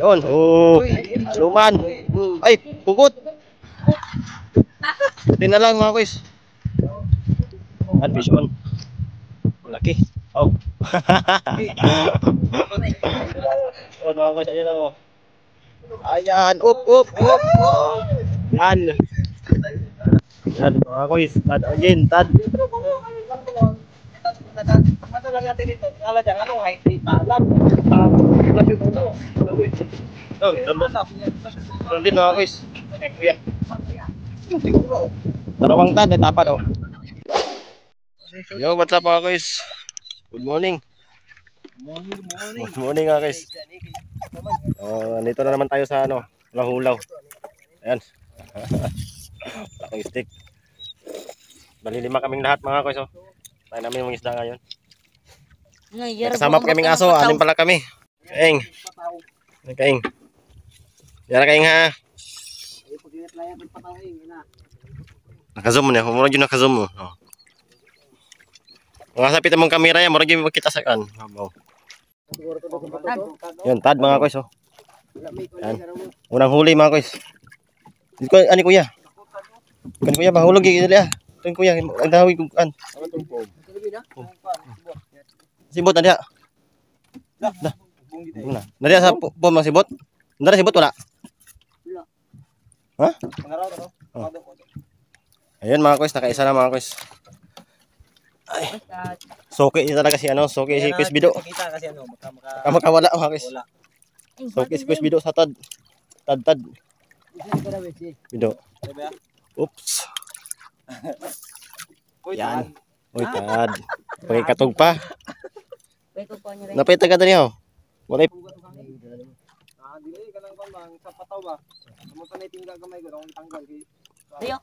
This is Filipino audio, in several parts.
Yon. Oh, luman. Ay, pugot. Buti na lang mga kuys. Yan, fish on. Laki. Oh. Oh, mga kuys, ayan ako. Ayan, up, up, up. Yan. Yan, mga kuys. Tad again, tad. Matagal natin dito. Kala dyan, ano height dito? Alam. Labi mo to. Oh, dapat. Doon din mga kuys. Kuya. Dalawang tad, tapat oh. Yo, what's up mga kuys? Good morning. Good morning mga guys. Nandito na naman tayo sa ano, Lahulaw. Ayan. Laking stick. Bali 5 kaming lahat mga guys. Tayo namin yung isda ngayon. Kasama pa kaming aso, 6 pala kami. Kaing. Kaing. Yara kaing ha. Naka-zoom mo niya, murag yun naka-zoom mo. Oh. Mga sapit mong kamera yan, murag yun makita sa kan. Yun, tad mga guys oh. Yan. Unang huli mga guys. Ani kuya? Kan kuya mahulog gyud dili ah. Tun kuya, ang dawi kung an. Sibot na dia. Dah. Nadi sa bom sibot. Ndara sibot wala. Ha? Oh. Ayun mga guys, nakaisa na mga guys. Ay. Soke din talaga si ano, soke si Chris Bido. Kita kasi ano, Makawala mga guys. Soke si Chris Bido sa tad. Tad. Bido. Oops. Yan. Uy, tad. Pagay katog pa. Napay taga dali ho. Walay. Dili kanang pamang sa pataw ba. Amo tanay tinggal gamay ko akong tanggal kay. Ayo.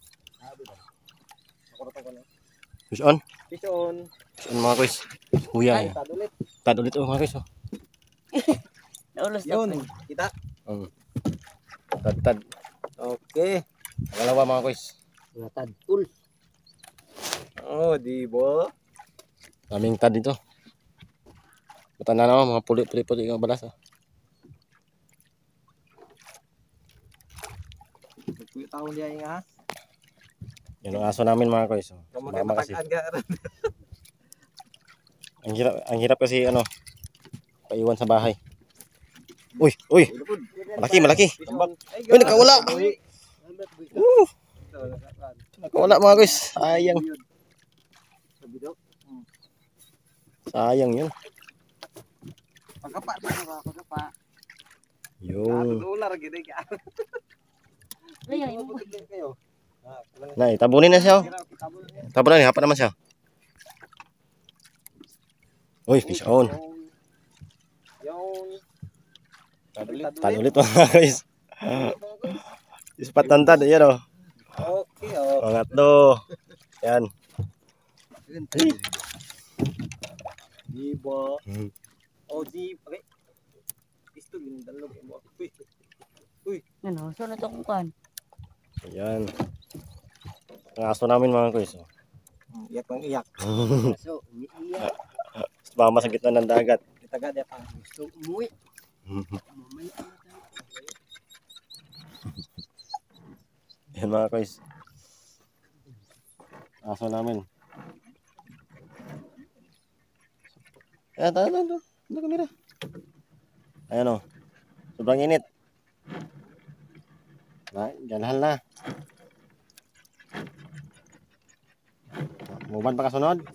Fish on. Fish on. Fish on mga guys. Kuya. Tad ulit oh mga guys oh. Naulos na Yun, po. kita. Tad. Okay. Dalawa mga guys. Tad tul. Oh, di ba? Daming tad dito. Mata na naman mga puli ng balas oh. Tahun dia nga. Yan ang aso namin mga guys. Mama kasi. Ang hirap kasi ano. Paiwan sa bahay. Uy. Malaki. Uy, nakawala. Nakawala mga guys. Sayang yun. Pagkapa. Yung. Ular gid ka. Nay, tabunin na siya. Tabunin, hapa naman siya. Uy, fish on. Tad ulit mga guys. Ispat tantad, yan o. Okay, oh. Pangatlo. Yan. Diba? Oh, di pare. Isto ginadalog mo. Uy. Ano, so na to kung kan. Ayan. Ang aso namin mga guys. Iyak. So, umiiyak. Mama sa gitna ng dagat. Taga dia pa. Gusto umuwi. Yan mga guys. Aso namin. Ayan, tayo. Ano kamera? Ayan o. Sobrang init. Ganhal na. Muban pa kasunod?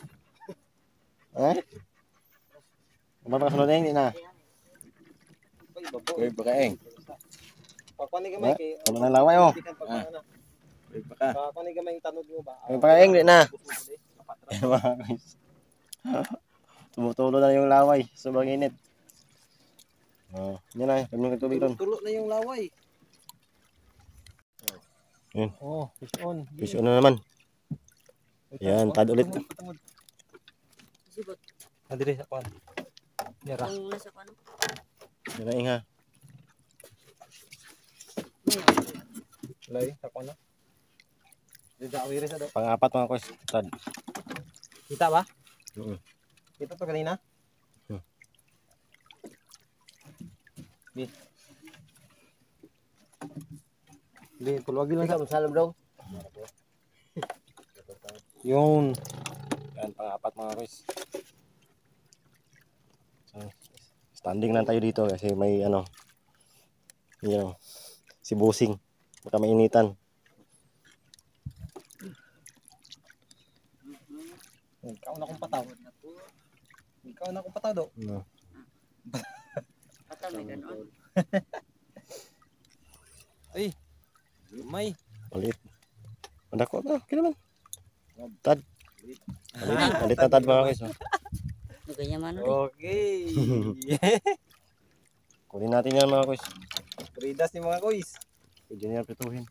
Muban pa kasunod hindi na. Uy, bakaeng. Pakani gamay kay. Ano na laway oh. Uy, baka. Pakani gamay tanod mo ba? Uy, bakaeng hindi na. Ayan mga guys. Tumutulo na yung laway. Sobrang init. Yan na. Kami ng tubig doon. Tulo na yung laway. Yan. Oh, fish on. Fish on na naman. Yan, tad ulit. Sibot. Adire sa kwan. Yara. Ang nasa kano. Yan na inga. Lay sa kwan na. Dida awire sa do. Pang-apat mga guys. Tad. Kita ba? Oo. Kita to kanina? Bi. Hindi, pulwagin lang sa. Masalam daw. Yun. Yan, pang-apat mga guys. So, standing lang tayo dito kasi may ano, yun, si Busing. Baka mainitan. Ikaw na kong pataw. Ikaw na kong pataw do. No. Patay may ganon. Ay. May. Palit. Ang dako na, okay naman. Tad. Palit na tad mga guys. Oh. Ganyan man. Okay. Kunin natin yan mga guys. Pridas ni mga guys. Pwede na yan prituhin.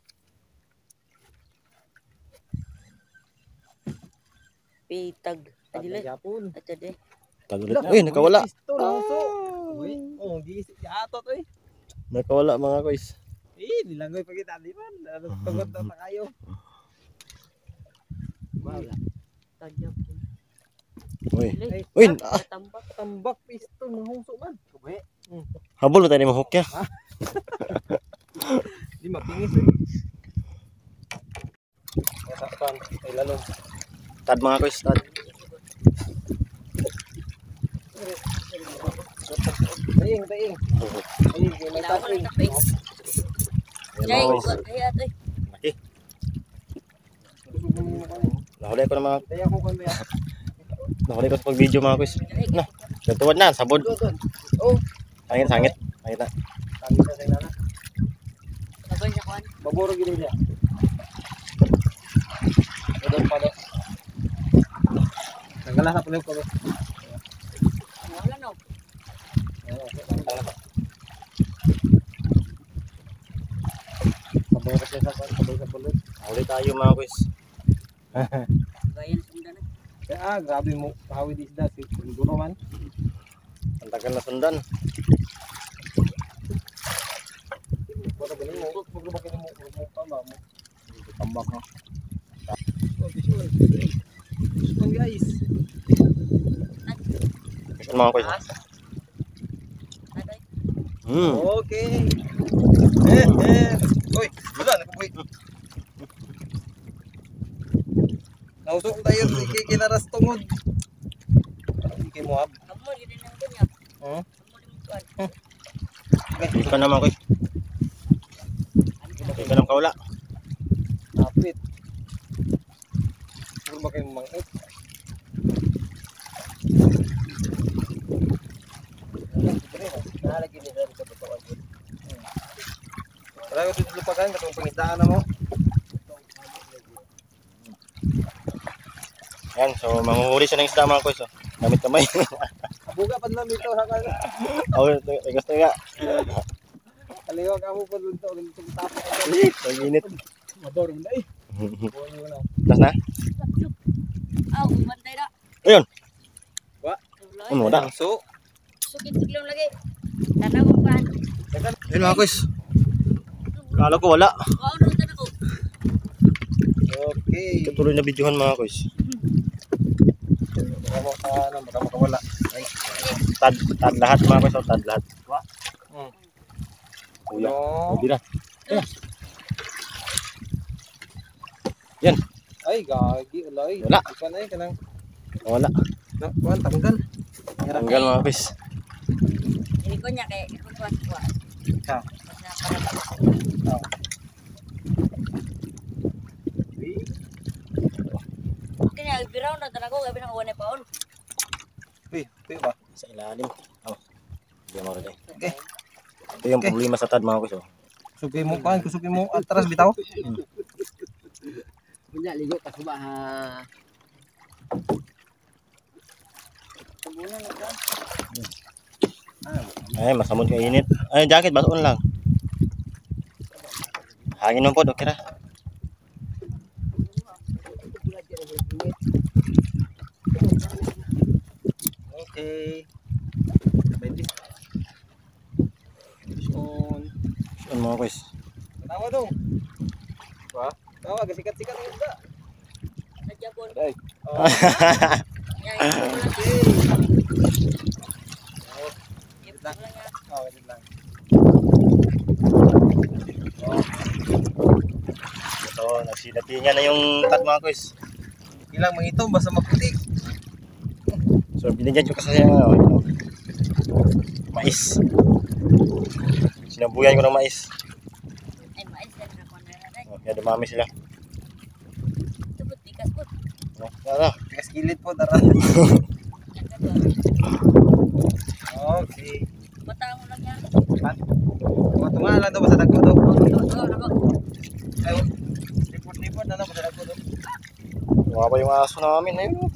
Pitag. Adile. Japon. Ato de. Tad ulit. Uy, nakawala. Pisto lang so. Uy, oh, gisip si atot oy. Nakawala mga guys. Nilangoy pa kita di man. Tugot na pa kayo. Wala. Tajap. Uy. Ay, Uy, Tambak. tambak pisto mahungso man. Kubi. habol tayo mo hook ya. Di mapingis eh. Masakpan. Ay lalo. Tad mga guys, tad. Daing. Daing, may taping. Jay, Mga guys. kaya atoy. Laki. Nahuli ko na mga, Daya ko kan daya. nahuli ko sa pag-video mga guys. Na, nagtuwad na, sabod. Oh, Sangit. Sangit na. kami sa sa nana. Sabay sa kuan. Baboro gid niya. Odong pa do. Nagala sa pulo ko. Wala no. Sabay ka sa pulo. Nahuli tayo mga guys. Gaya na sundan. Kaya grabe mo kahawid isda si siguro man. Ang tagal na sundan. Wala galing mo. Problema kini mo pa ba mo. Tambak no. Oh, visual. Visual guys. Yan mga guys. Aday. Okay. Uy, wala na po. Nausok tayo kinaras tungod. Iki mo hab. Amo gid nang ganyan. Oh. Amo din kuan. Hindi ka na mga guys. Hindi ka na kawala. Tapit. Puro ba kayo mangit? Nalagi ni sa butuan. Wala ko dito lupagan katong pangisdaan na mo. Yan, so manguhuli siya ng isda mga guys. Oh. Gamit kamay. Abuga pa lang dito sa kan. Oh, gusto nga. Kaliwa ka mo pa dito dito tapos. Ang init. Madorong na eh. Buwan na. Tas na? Ah, umantay na. Ayun. Wa? Ano da? So, Sukit siglong lagi. Tanaw ko kuan. Ayun mga guys. Kala ko wala. Kuan ro tan ako. okay. Tutuloy na videohan mga guys. Baka makawala. Ay. Tad lahat mga guys. Oh, tad lahat. Kuya. No. Hindi na. Yan. Ay, gagi. Alay. Wala. Ika na eh. Kanang. Wala. Kuan, tanggal. Tanggal mga guys. Ini ko nya kay kuan kuan. Ikaw. Kanya ibiraw na tan ako gabi nang uwan paon. Uy, ba? Sa ilalim. Oh. Hindi mo rin. Okay. Ito yung problema sa tad mga guys. Oh. Sugi mo kan, kusugi mo atras bitaw. Punya ligo ka suba ha. Tabunan na ka. Ay, masamod ka init. Ay, jacket, basoon lang. Hangin mo po, okay na. Okay. Baby. On. Ano mga guys? Tawa dong. Wah, tawa gasikat-sikat ang isda. Sadya po. Ay. Ya, ito lang. Ito lang ya. Oh, wait lang. Sinatingan na yung tad mga kuys. Ilang mangito basta maputi. So binigyan ko kasi ano, mais. Sinabuyan ko ng mais. Ay, mais na ko na rin. Oh, kaya dumami sila. Tubot, tikas po. Oh, tara. Tigas kilid po tara. Okay. Batang mo lang yan. Tunga lang daw basta dagko daw. Ako. Ay, report na lang basta dagko daw. Wala yung aso namin ayun.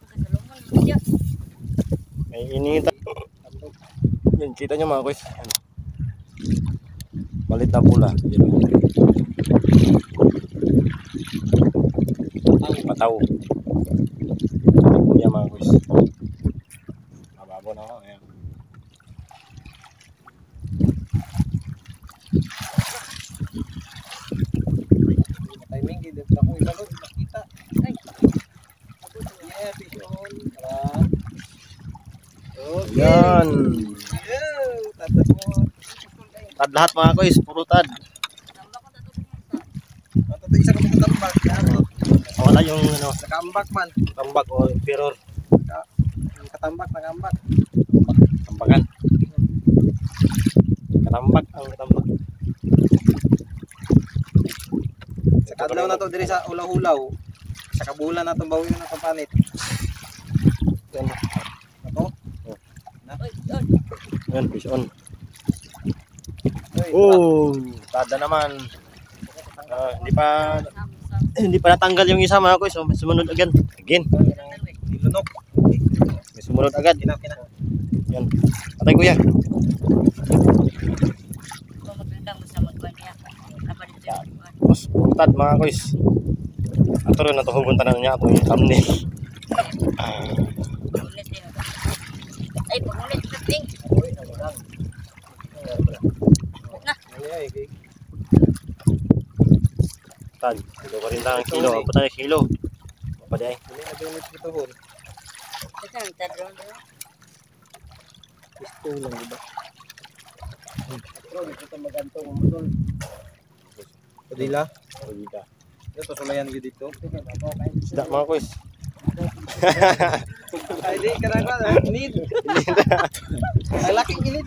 Kasalungan mo siya. May inita. Yan, kita nyo mga kuys. Ano? Balit na pula. Yan. Pataw. Yan mga kuys. Mabago na ako. Ayan. Timing gid ako ibalod makita. Ay. Yeah, fish on. Tara. Okay. Yan. Yeah, tatas mo. Tad lahat mga kuys. Puro tad. Tambak ko tatubig mo. Ato to isa ka magtambak. Yan. Wala yung ano, Nakambak man. tambak o piror. Katambak nakambak. Tambakan. Katambak ang katambak. Sa kadlaw na to diri sa ulaw-ulaw. Sa kabulan na tong bawin na tong panit. Yan. Ato. Oy, oy. Yan, fish on. Oy. Oh, tada naman. Hindi pa natanggal yung isa mga kuys. So, may sumunod agad. Again. Dilunok. May sumunod agad. Kina. Yan. Patay kuya. Kung magandang mo sa magkuhan niya. Napalit siya. Mas puntad mga kuys. Ato rin natuhugon tanan niya. Ito yung thumbnail. Ulit din. Ay, pag-ulit. Ting. Ay, ay. Tad. Kilo ka rin lang ang kilo. Apa tayo kilo? Apa day? Ini na dunit ito hon. Ito ang tadron doon. Gusto lang diba? Bro, dito magantong umudol. Padila. Pagida. Ito sulayan gyud dito. Isda mga kuys. Ay di kanang need. Ay laki gilid.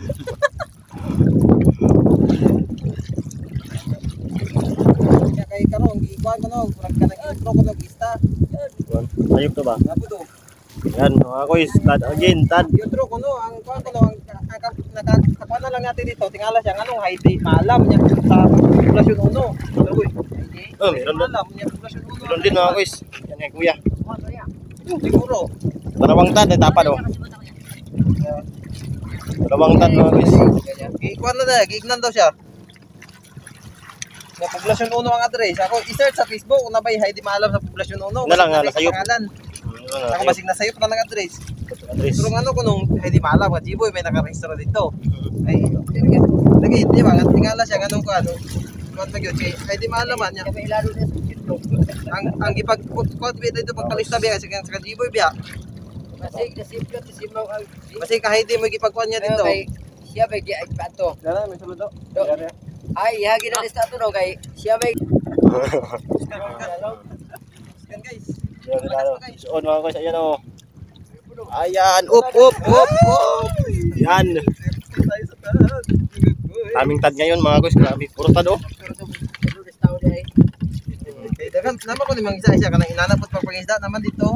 Kaya kay karon giikuan kanon, kurang ka nang intro ko ng pista. Ayok to ba? Apo to. Yan mga kuys. Tad again. Tad. Intro ko no, ang kuan ko ang nakakuan na lang natin dito. Tingala siya nganong Haiti, maalam niya sa populasyon 1. Pero uy, Oh, meron din. maalam niya populasyon 1. Meron din mga kuys. Yan eh kuya. Siguro. Dalawang tad. Tapad oh. Dalawang tad mga kuys. Giikuan na dahil, giignan daw siya. Sa populasyon 1 ang address. Ako, i-search sa Facebook kung nabay Haiti maalam sa populasyon 1. Na lang, nasayop. Ako basig nasayop na ng address. Andres. Pero ano ko nung Haiti maalam, ka Jiboy may nakarehistro dito. Ay, lagi, di ba? Tingala siya, ganun ko ano. Kuwan mag yun, Haiti maalam man niya. Ang ipag-cultivate dito pagkalista biya, sa Jiboy biya. Basig ka Haiti mo ipagkuhan niya dito. Siya bay giay pato. Dala, may saludo. Ay, hagi na lista to no kay siya bay. Yan guys. On mga kuys. Ayan oh. Ayan. Up. Yan. Kaming tad ngayon mga kuys. Grabe. Puro tad oh. Dagan naman ko ni mga isa kanang inanapot pag pangisda naman dito.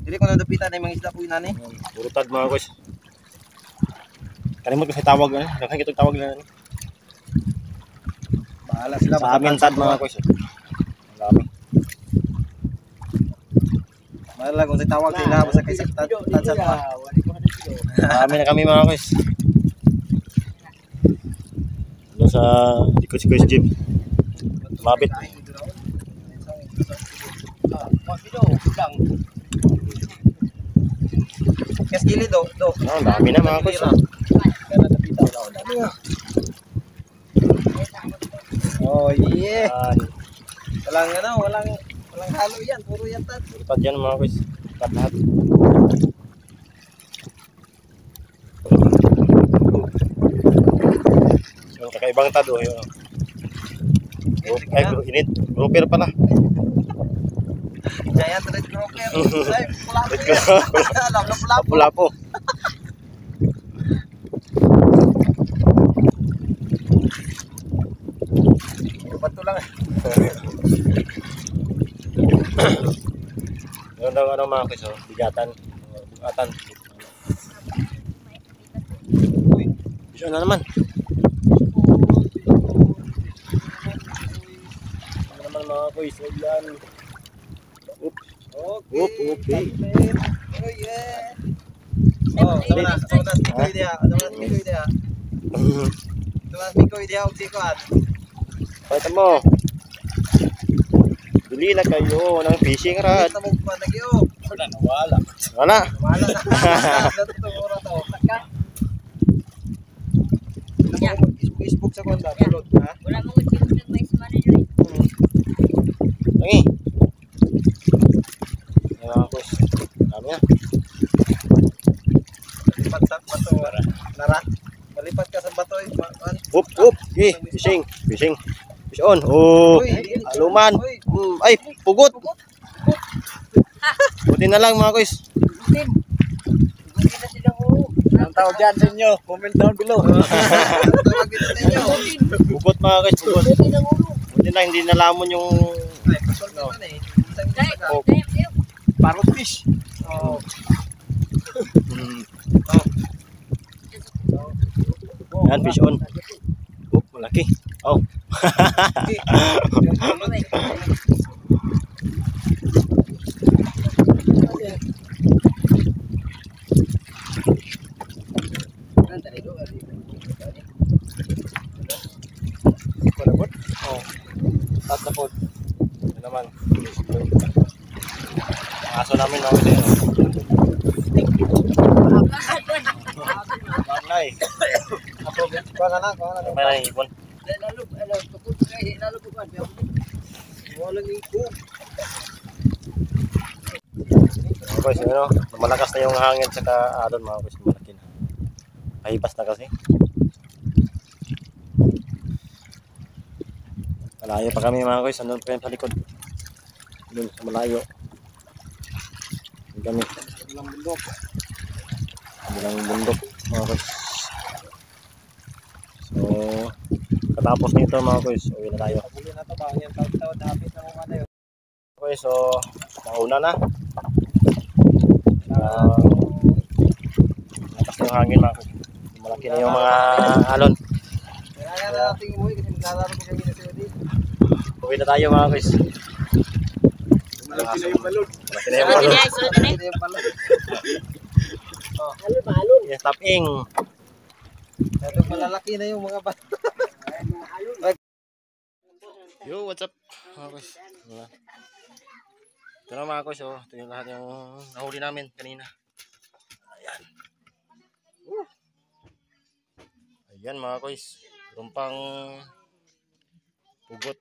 Dili ko na dapitan na mga isda po inani. Puro tad mga kuys. Kalimot ko sa tawag na. Daghang kitong tawag na. Bahala sila Sa amin tad mga kuys. Ang dami. Bahala kung sa tawag nila basta kay sa tad sa pa. Marami na kami mga kuys. Doon sa likod si Kuys Jim. Mabit. Kes gilid do. Oh, dami na mga kuys. Oh yeah. Yan. Walang halo yan, puro yan tad. Puro tad yan mga kuys. Tad lahat. Yung kakaibang tad oh. Yun. Ay, init. Grouper pala. Giant red grouper. Ay, pula-po yan. Alam na pula-po. Lapu-lapu. Bato lang. Yun daw ano mga kuys, oh, bigatan. Bigatan. Bisa na naman. Ano naman mga kuys, yan. Okay. Oh yeah. Oh, tumas mikoy dia. Tumas mikoy dia. Tumas mikoy dia og sikuan. Pakita mo. Bili na kayo ng fishing rod. Kita mo pa nagyo. Wala. Wala na. Dito ora to. Facebook sa konta, tulod ha. Wala mong ulit yung mais manager. Tangi. Ayan mga kuys. Dami na. Lipat bato. Nara. Malipat ka sa bato. Up. Okay. Fishing. Fish on. Oh. Aluman. Ay, pugot. Buti na lang mga kuys. Ang tawag dyan sa inyo, comment down below. Tawag dito sa inyo. Pugot mga kuys, pugot. Buti na hindi nalamon yung Ay, pasol naman eh. Oh. Parrot fish. Oh. Yan, fish on. Oh, malaki. Oh. Malabot. Oh. At na po. Yan naman. Ang aso namin mga kuys. Barnay. Baka na. May nahihipon. Walang iko. Mga kuys, ano, malakas na yung hangin saka alon mga kuys, malaki na. Kahibas na kasi. Malayo pa kami mga kuys, andun pa yun sa likod. Doon sa malayo. Doon kami. Bilang bundok mga kuys. So, katapos nito mga kuys, uwi na tayo. Pabuli na to ba? Yan tawad hapit na kung ano yun. Okay, so mauna na. Lakas na yung hangin mga kuys. Malaki na yung mga alon. Kaya na natin umuwi kasi maglalaro ko kami na si Odi. Uwi na tayo mga kuys. Malaki na yung balon. Malaki na yung alon. Malaki na yung balon. Yes, taping. Ito malalaki na yung mga balon. Yo, what's up? Mga kuys. Ito na mga kuys, oh. Ito yung lahat yung nahuli namin kanina. Ayan. Ayan mga kuys. Rumpang pugot.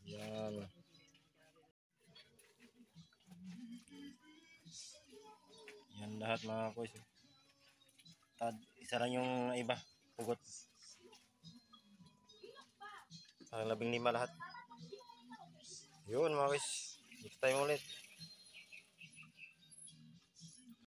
Ayan. Yan lahat mga kuys. Isa lang yung iba. Pugot. Parang 15 lahat. Yun mga kuys. Dito tayo ulit.